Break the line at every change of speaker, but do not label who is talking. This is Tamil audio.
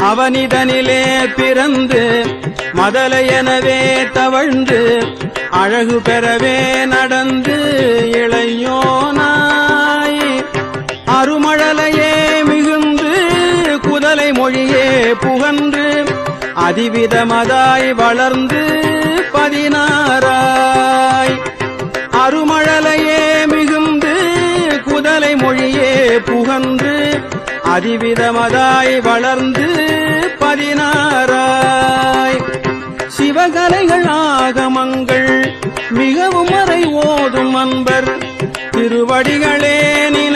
அவனிதனிலே பிறந்து மதலையெனவே தவழ்ந்து அழகு பெறவே நடந்து இளையோனாய் அருமழலையே மிகுந்து குதலை மொழியே புகன்று அதிவிதமதாய் வளர்ந்து 16 அருமழலையே மிகுந்து குதலை மொழியே புகன்று அதிவிதமதாய் வளர்ந்து 16 சிவகலைகள் ஆகமங்கள் மிகவும் மறை ஓதும் அன்பர் திருவடிகளே நினை